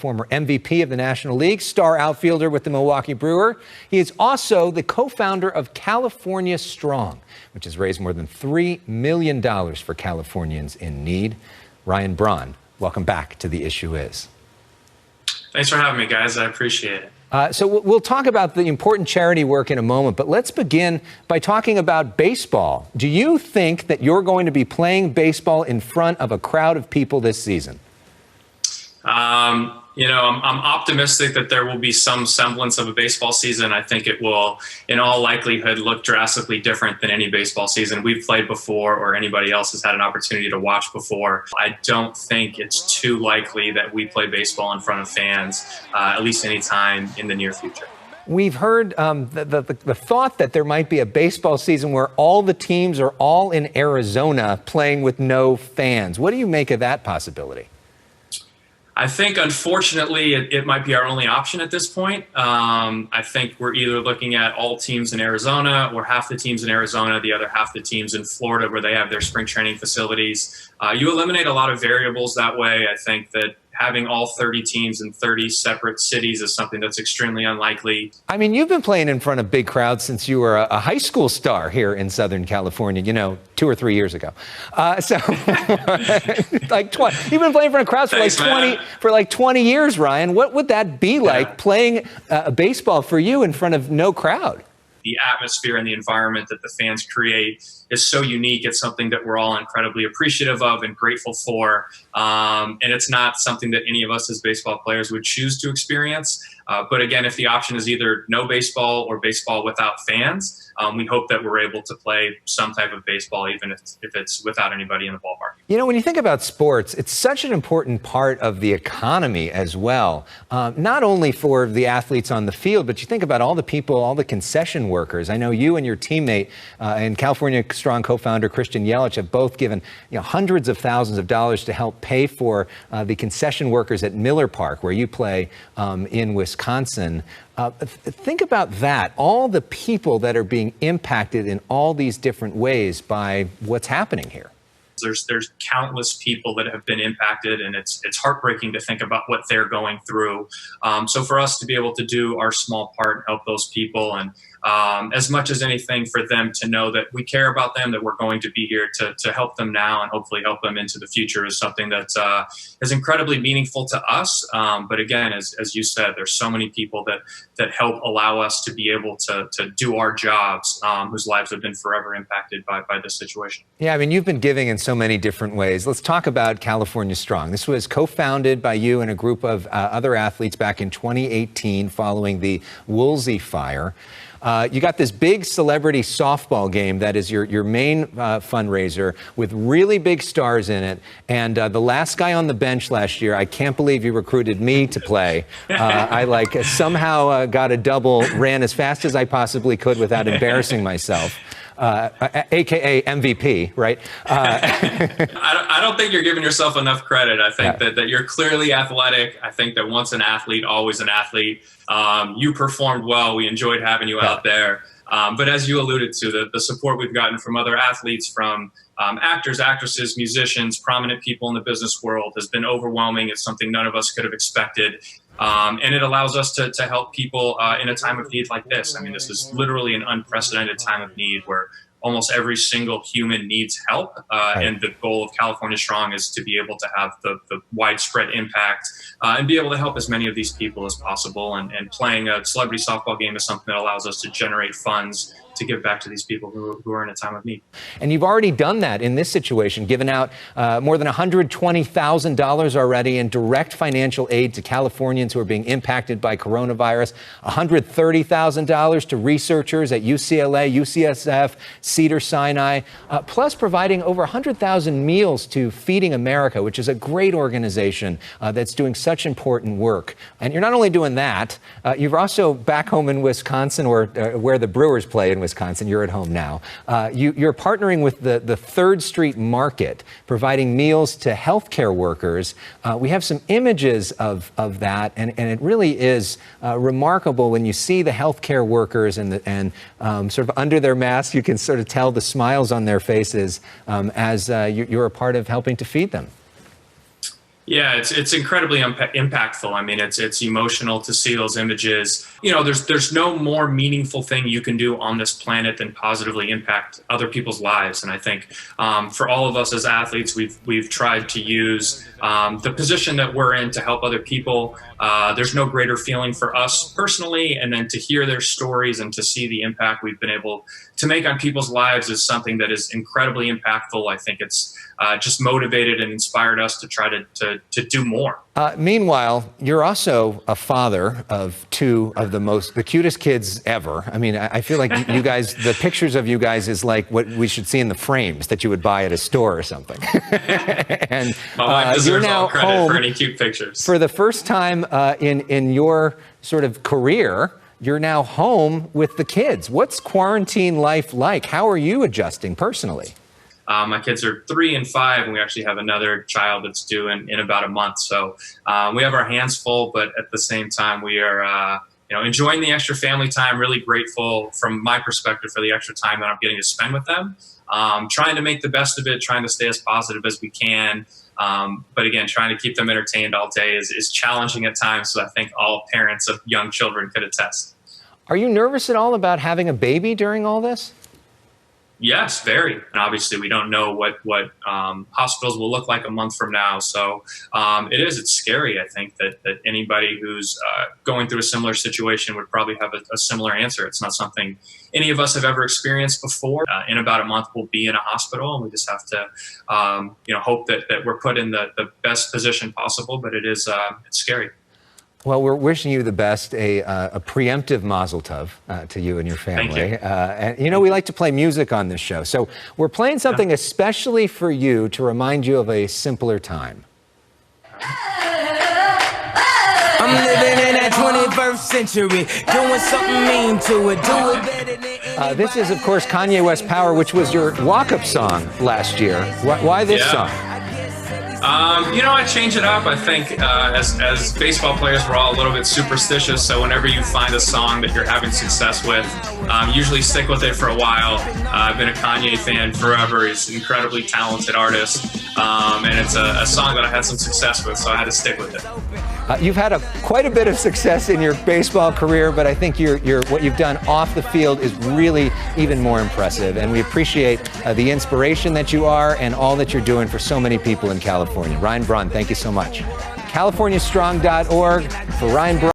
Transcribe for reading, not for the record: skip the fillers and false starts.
Former MVP of the National League, star outfielder with the Milwaukee Brewers. He is also the co-founder of California Strong, which has raised more than $3 million for Californians in need. Ryan Braun, welcome back to The Issue Is. Thanks for having me, guys. I appreciate it. So we'll talk about the important charity work in a moment, but let's begin by talking about baseball. Do you think that you're going to be playing baseball in front of a crowd of people this season? I'm optimistic that there will be some semblance of a baseball season. I think it will, in all likelihood, look drastically different than any baseball season we've played before or anybody else has had an opportunity to watch before. I don't think it's too likely that we play baseball in front of fans, at least any time in the near future. We've heard the thought that there might be a baseball season where all the teams are all in Arizona playing with no fans. What do you make of that possibility? I think, unfortunately, it might be our only option at this point. I think we're either looking at all teams in Arizona or half the teams in Arizona, the other half the teams in Florida where they have their spring training facilities. You eliminate a lot of variables that way. I think that having all 30 teams in 30 separate cities is something that's extremely unlikely. I mean, you've been playing in front of big crowds since you were a high school star here in Southern California, 2 or 3 years ago. You've been playing in front of crowds for like 20 years, Ryan. What would that be like playing baseball for you in front of no crowd? The atmosphere and the environment that the fans create is so unique. It's something that we're all incredibly appreciative of and grateful for. And it's not something that any of us as baseball players would choose to experience. But again, if the option is either no baseball or baseball without fans, we hope that we're able to play some type of baseball, even if it's without anybody in the ballpark. When you think about sports, it's such an important part of the economy as well, not only for the athletes on the field, but you think about all the people, all the concession workers. I know you and your teammate and California Strong co-founder Christian Yelich have both given hundreds of thousands of dollars to help pay for the concession workers at Miller Park, where you play in Wisconsin. Think about that, all the people that are being impacted in all these different ways by what's happening here. There's countless people that have been impacted, and it's heartbreaking to think about what they're going through. So for us to be able to do our small part and help those people, and as much as anything for them to know that we care about them, that we're going to be here to help them now and hopefully help them into the future, is something that is incredibly meaningful to us. But again, as you said, there's so many people that help allow us to be able to do our jobs, whose lives have been forever impacted by this situation. Yeah, I mean, you've been giving in so many different ways. Let's talk about California Strong. This was co-founded by you and a group of other athletes back in 2018 following the Woolsey fire. You got this big celebrity softball game that is your main fundraiser with really big stars in it. And the last guy on the bench last year, I can't believe you recruited me to play. I somehow got a double, ran as fast as I possibly could without embarrassing myself. AKA MVP, right? I don't think you're giving yourself enough credit. I think that you're clearly athletic. I think that once an athlete, always an athlete. You performed well. We enjoyed having you out there. But as you alluded to, the support we've gotten from other athletes, from actors, actresses, musicians, prominent people in the business world has been overwhelming. It's something none of us could have expected. And it allows us to help people in a time of need like this. I mean, this is literally an unprecedented time of need where almost every single human needs help. And the goal of California Strong is to be able to have the widespread impact and be able to help as many of these people as possible. And playing a celebrity softball game is something that allows us to generate funds to give back to these people who are in a time of need. And you've already done that in this situation, given out more than $120,000 already in direct financial aid to Californians who are being impacted by coronavirus, $130,000 to researchers at UCLA, UCSF, Cedars-Sinai, plus providing over 100,000 meals to Feeding America, which is a great organization that's doing such important work. And you're not only doing that, you're also back home in Wisconsin, or where the Brewers play in Wisconsin. You're at home now. You're partnering with the 3rd Street Market, providing meals to healthcare workers. We have some images of that, and it really is remarkable when you see the healthcare workers and sort of under their masks, you can sort of tell the smiles on their faces as you're a part of helping to feed them. Yeah, it's incredibly impactful. I mean, it's emotional to see those images. You know, there's no more meaningful thing you can do on this planet than positively impact other people's lives. And I think for all of us as athletes, we've tried to use the position that we're in to help other people. There's no greater feeling for us personally, and then to hear their stories and to see the impact we've been able to make on people's lives is something that is incredibly impactful. I think it's just motivated and inspired us to try to do more. Meanwhile, you're also a father of two of the cutest kids ever. I mean, I feel like you guys, the pictures of you guys is like what we should see in the frames that you would buy at a store or something. And my wife deserves you're now all credit home for any cute pictures. For the first time in your sort of career, you're now home with the kids. What's quarantine life like? How are you adjusting personally? My kids are 3 and 5, and we actually have another child that's due in about a month. So we have our hands full, but at the same time, we are enjoying the extra family time. Really grateful from my perspective for the extra time that I'm getting to spend with them. Trying to make the best of it, trying to stay as positive as we can. But again, trying to keep them entertained all day is challenging at times. So I think all parents of young children could attest. Are you nervous at all about having a baby during all this? Yes, very. And obviously, we don't know what hospitals will look like a month from now. So it's scary. I think that anybody who's going through a similar situation would probably have a similar answer. It's not something any of us have ever experienced before. In about a month, we'll be in a hospital, and we just have to hope that we're put in the best position possible. But it's scary. Well, we're wishing you the best, a preemptive mazel tov to you and your family. Thank you. And we like to play music on this show. So we're playing something especially for you to remind you of a simpler time. I'm living in that 21st century, doing something mean to it, do it better than This is, of course, Kanye West Power, which was your walk-up song last year. Why this song? I change it up. I think as baseball players, we're all a little bit superstitious. So whenever you find a song that you're having success with, usually stick with it for a while. I've been a Kanye fan forever. He's an incredibly talented artist. And it's a song that I had some success with, so I had to stick with it. You've had quite a bit of success in your baseball career, but I think what you've done off the field is really even more impressive. And we appreciate the inspiration that you are and all that you're doing for so many people in California. Ryan Braun, thank you so much. CaliforniaStrong.org for Ryan Braun.